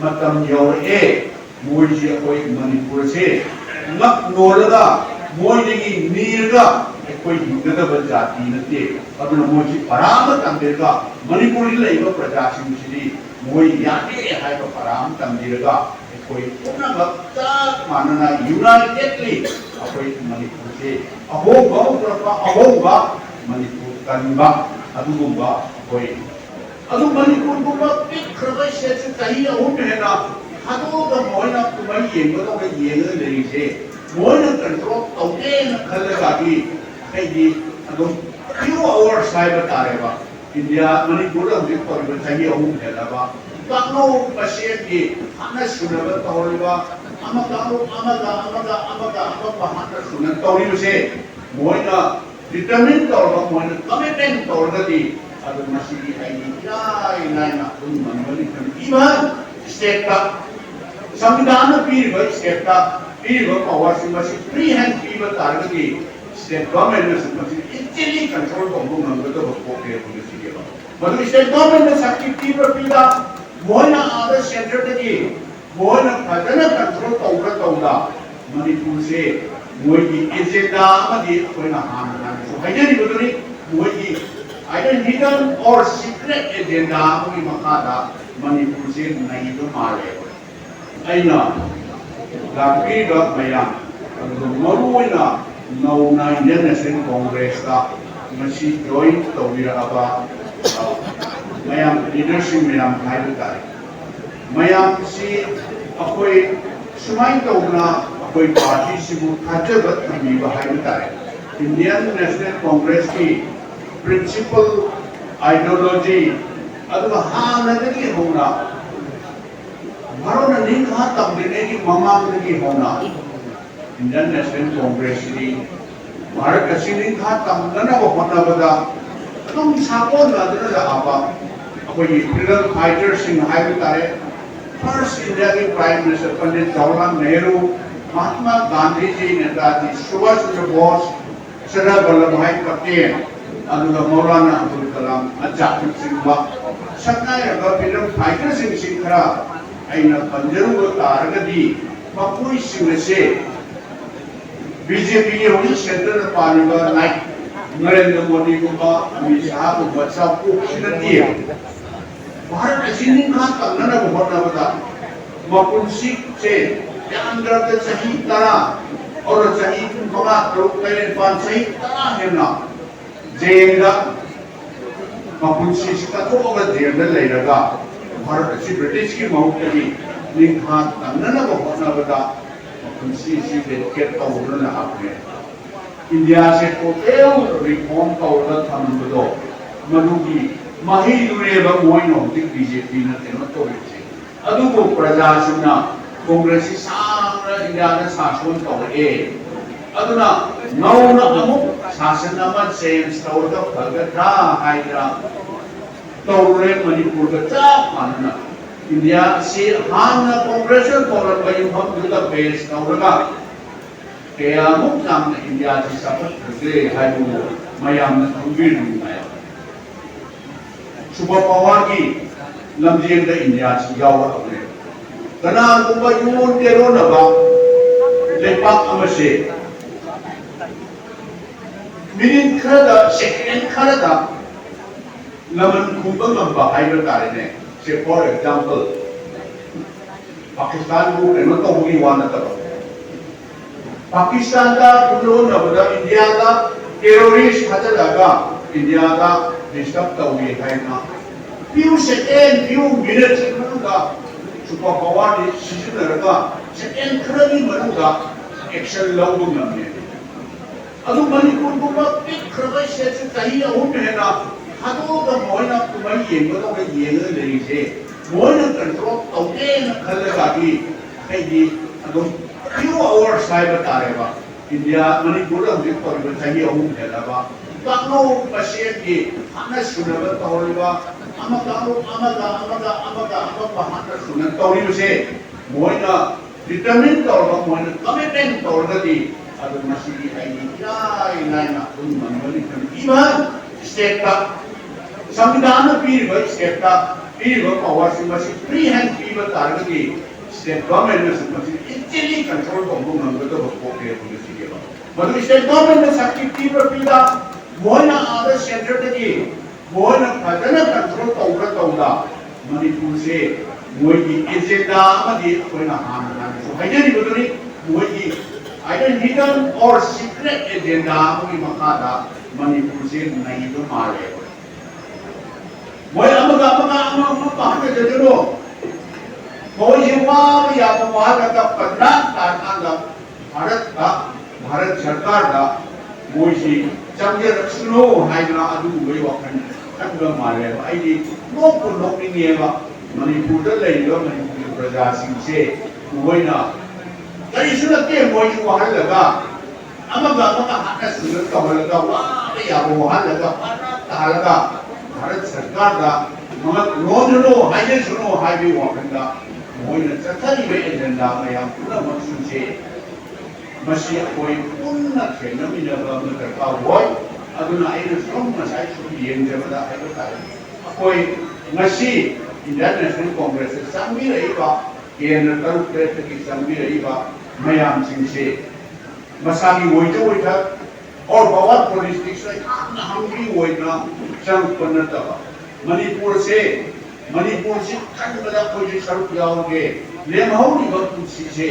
मतम यौरए मोइजे कोई मणिपुर से ngak nolaga moidegi nirga ekoi hingdaba jati nate aduna moji parama tamdirga manipuri laiba praja singchidi moi yate haiba param tamdirga ekoi puna bakta manana unitedly akoi manipur se ahoba manipur kanba adugumba akoi adu manipur gumba pikraba se tahi ahum hena hadoga moina kumai yengo to yenga leise moina control tawte na khalaga bi kai adum few hours sai batareba india manipur hojik pariba chahi ahum helaba takno pasien ki ana sunaba tawriba amaga bahana sunan tawriba se moina determine tawra moina commitment tawra di adu masigi ai nai na dum manwali kan iba state ka संविधान पीर state का पीर power से free hand पीर तारगती state government ने समझी easily control को हम number तो बहुत के पुलिस के मतलब स्टेट गवर्नमेंट ने शक्ति पीर पीदा मोना आदर सेंटर की मोना फजना कंट्रोल तौरा मणिपुर से मोई की एजेंडा अमदी कोइना हाना सो हाइजनी बदरी मोई की आइदर हिडन और सीक्रेट एजेंडा की मकादा मणिपुर से नहीं तो मारे aina lakpi dot mayam maruina nauna Indian National Congress ka masi join tawira aba mayam leadership mayam haibu tare mayam si akoi sumai tawna akoi party sibu khajabat thami ba haibu tare Indian National Congress ki principal ideology adu hanadagi hona Bharat ने कहा तबदीली की मांग की होना Indian national Congress की भारत कसी ने कहा तबदीली को होना बता तुम साको नदर जाबा कोई फ्रीडम फाइटर सिंह हाई तारे फर्स्ट इंडिया के प्राइम मिनिस्टर पंडित जवाहरलाल नेहरू महात्मा गांधी जी नेताजी सुभाष चंद्र बोस सरदार वल्लभ भाई पटेल अदुगा मौलाना अब्दुल कलाम आजाद सिंह बा सकनाय अगर फ्रीडम फाइटर सिंह खरा aina panjaru taragadi mapui sinase BJP ye honi center paniba like Narendra Modi gumba Amit Shah ko WhatsApp ko sinatiya bharat asini ka tangana ko hona bata mapunsi se andhra ke sahi tara aur sahi kuma ro kare pan sahi tara hai na jenda mapunsi ka ko ga jenda leiraga Bharat से British की मौत की लिखा तंगना को होना बता उनसी सी date का उड़ना आपने इंडिया से टोटल रिफॉर्म का उड़ना था मुझे मनुगी माही दुनिया में मोई नौकरी बीजेपी ने तेरे तो बिचे अदु को प्रजासुना कांग्रेस सांग इंडिया ने शासन तौरे अदुना नौ न अमुक शासन नमन सेंस तौर का भगत हाइड्रा तौरे मणिपुर का चाप मानना इंडिया से हाना कांग्रेस तौर का युद्धम जुदा बेस तौरगा क्या मुक्ताम इंडिया से सफल करते हैं वो मयाम ने तंबीर निकाया सुपर पावर की लम्जियन द इंडिया से यावर अपने तना कुंभा यून तेरो नबा लेपाक अमसे मिनिट खरदा सेकंड खरदा Laman kumbang ang bahay ng tari ne. Say for example, Pakistan ko ano to humiwan na tao. Pakistan ka tulo na bada India ka terrorist hatalaga India ka disturb tao ni hay na. Few second, few minutes ka super power ni season ka second krani manuga action law ng namin. Ano Manipur ko ba pikraba siya sa tahi ahum hai na hadoga moina kumai yengo to yenga leise moina control tawte na khalaga bi kai adum few hours sai batareba india manipur hojik pariba chahi ahum helaba takno pasien ki ana sunaba tawriba amaga bahana sunan tawriba se moina determine tawra moina commitment tawra di adu masigi ai nai na dum manwali kan iba state ka संविधान पीर state का पीरिबा power मसी free hand पीबा तारगदी state government मसी easily control तौबो ngangado पोके पुलिसिगेबा मदु state government शक्ति पीबा पीदा मोहना आदा centre दगी Mohana फजना control तौबा तौदा मणिपुर से मोई एजेंडा अमदी कोइना हाना सो हाइजरी बदुनी मोई either hidden or secret agenda की मकादा मणिपुर से नहीं तो मारे वही अमगा पाहते जरूरो वही वाह या वाह का पन्ना तारकांगा भारत सरकार का वही चंगे रक्षणो हाइना अदु वही वकन अदु मारे आई लोग नहीं है मणिपुर ले लो मणिपुर प्रजा सिंह से वही ना कई सुनते हैं वही वहाँ लगा अमगा हाथ सुनत का लगा वाह या वहाँ लगा पाना लगा भारत सरकार का मगर रोजनो हाईवे सुनो हाईवे वहाँ का वही न चतरी में एजेंडा में हम पूरा मौसम से मसीह कोई पूर्ण खेलने में लगा मतलब का वही अगुना एक स्ट्रॉन्ग मसाई सुनी ये जब है बताया कोई मसीह इंटरनेशनल कांग्रेस से संगी रही बा केंद्र तरुक प्रेत की संगी रही बा मयाम सिंह से मसागी वही था और बावर पॉलिटिक्स में हम भी वही ना शरुक करना था मणिपुर से कन बड़ा कोई शरुक जाओगे ले माहौली वक्त से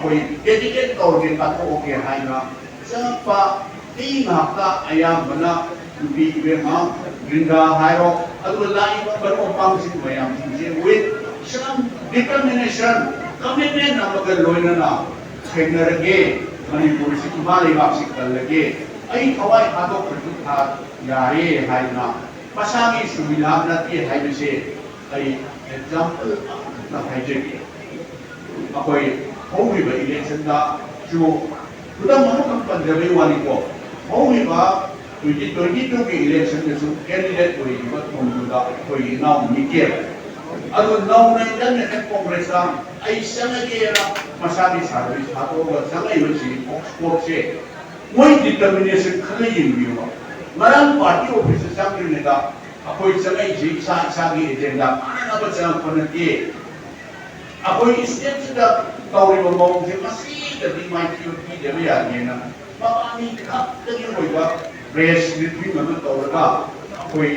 कोई डेडिकेट करोगे का तो ओके है ना सब तीन हफ्ता आयाम बना भी वे मां गृंदा हायरो अदुल्लाई बनो पांसी मयाम सिंह से with some determination commitment नमगर लोइना खेलने मणिपुर से हिमालय वापसी कर लगे आई हवाई हाथों पर था यारे है ना पसागी सुविधा नती है जैसे आई एग्जांपल ना है जगह अकोई होगी बा इलेक्शन दा जो पुरा मनो पंजाबी वाली को होगी बा 2022 के इलेक्शन में जो कैंडिडेट हुई बा तुमदा कोई नाम निके अदो नाम नहीं जाने के कांग्रेस का आई संगे रा मसाली सारी हाथों का संगे वैसी ऑक्सफोर्ड से वही डिटर्मिनेशन खले यिंबियो मरम पार्टी ऑफिस से संगे ने का अकोई संगे जी सागी एजेंडा आना बचा पनके अकोई स्टेट से तौरी बमों से मसी दी माइटी की देवे आगे ना बाबानी का तगी होइबा प्रेस रिट्रीट में तौरगा अकोई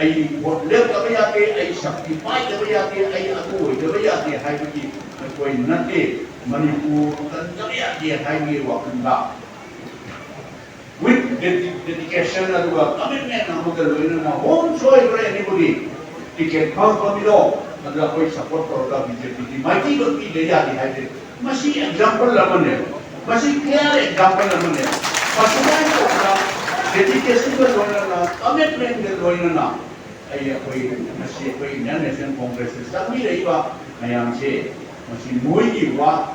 आई वोट ले दबे आके आई शक्ति पाई दबे आके आई अको दबे आके हाई की कोई नटे मणिपुर दबे आके हाई में वकंदा with dedication aduga commitment amuga loina home choy for anybody ticket come from lo adra koi support koroga BJP ki mighty ko ki le jadi hai masi example lamane masi clear example lamane pasuman ko dedication ko loina commitment ko loina ai koi masi koi national congress sami rahi ba mayam se masi moi ki wa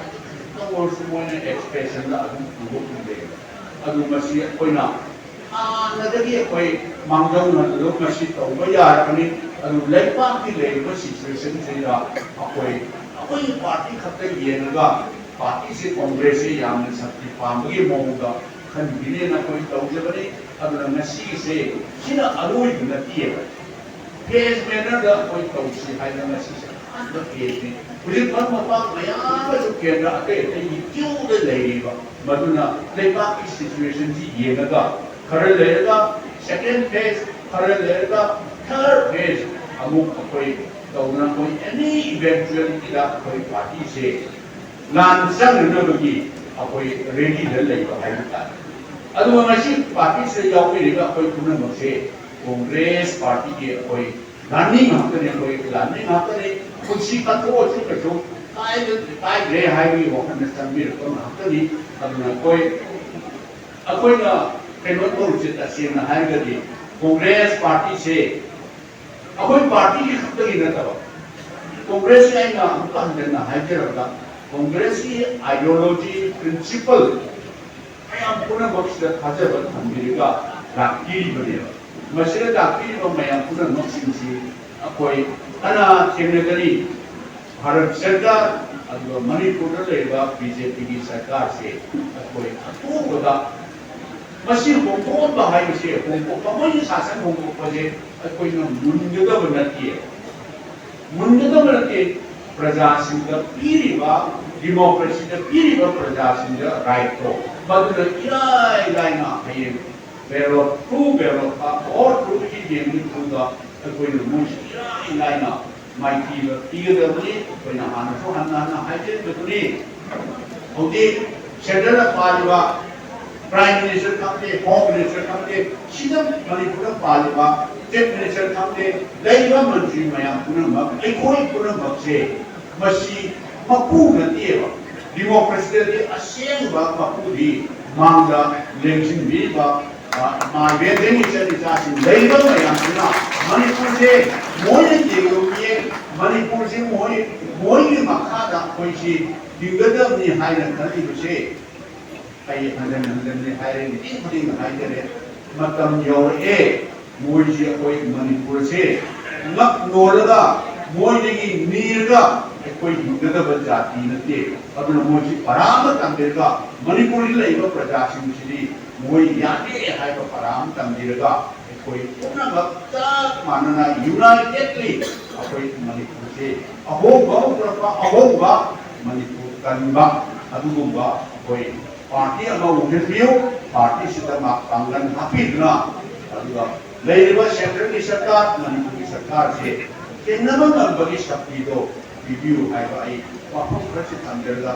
to or sumone expression la adu ko de अदु मसी कोइना नदगी कोई मांगदौ न लोक मसी तौबा यारकनी अदु लेपा की लेबा situation सेरा अकोई party खत्ते येनगा party से कांग्रेस से यामन शक्ति पामगी मोंगा खनबिने न कोई तौजबने अदु मसी से सिना अलोई नतिए फेस मैनर दा कोई तौसी हाइना मसी से द फेस ने पुलिस पर मपा मयाम जो केंद्र अते क्यों दे लेबा मधुना लेपा की सिचुएशन जी येनगा खरे लेगा सेकंड फेज खरे लेगा थर्ड फेज अमुक कोई तौना कोई एनी इवेंचुअलिटी दा कोई पार्टी से लान संग नबगी कोई रेडी ले लेगा हाइता अदु मसी पार्टी से यावि लेगा कोई पुनः मसे कांग्रेस पार्टी के कोई रनिंग हफ्ते कोई रनिंग हफ्ते कुछ का तो जो काय रे हाईवे वहां में संबीर को हफ्ते अदुना कोई ना पेनो तो उचित असीम ना हाईवे कांग्रेस पार्टी से अकोई पार्टी की हफ्ते की न तब कांग्रेस का ना हम देना हाईवे रखा कांग्रेस की आइडियोलॉजी प्रिंसिपल हम पुनः बख्श खाते बन हमदिगा राखी बने मसले राखी को मैं पुनः नोटिंग सी अकोई अना केंद्रीय भारत सरकार अदुगा मणिपुर लेबा बीजेपी की सरकार से कोई अतोबदा मसी होंगो बाहाई से होंगो कमोई शासन होंगो पजे कोई न मुंजदा बनती है 문제도 प्रजासिंह पीरिबा डेमोक्रेसी पीरिबा प्रजासिंह राइट को मधुर इलाय इलायना है बैलोट थ्रू बैलोट का और थ्रू की गेम थ्रू दा कोई मुझ इलाय इलायना माइटी पीगदबनी कोई ना हाना तो हाना हाइजे बतुनी होती सेंट्रल पालिबा प्राइम मिनिस्टर कमते होम मिनिस्टर कमते सिदम मणिपुर पालिबा चीफ मिनिस्टर कमते दैवा मंत्री मया पुनमक एकोई पुनमक से मसी मपू नतीबा डेमोक्रेसी दे असेंबा मपूदी मांगदा लेजिन बीबा मावेदेनी चलिजासिन दैवा मया पुना मणिपुर से मोय जेगुमिए मणिपुर से मोय मखादा कोइसी दिगदमनि हाइना खलिबसे आई हंदन हायरेंगे खुदिंग हायरे मतम यौरे मोइजी कोई मणिपुर से नक नोरदा मोइजी नीरगा कोई हिंददा जाति नते अदुन मोइजी पराम तंदेगा मणिपुरी लेबा प्रजासिंगसिदी मोइ याते हायबा पराम तंदेगा कोई पुना भक्ता मानना यूनाइटेडली कोई मणिपुर से अहोबा मणिपुर कनबा अदुगुबा कोई पार्टी उठियो पार्टी से पांगन हापीदना सेंट्रल की सरकार मणिपुर की सरकार से केन्द्र शक्ति पीबियू है मफम खर से थमजरगा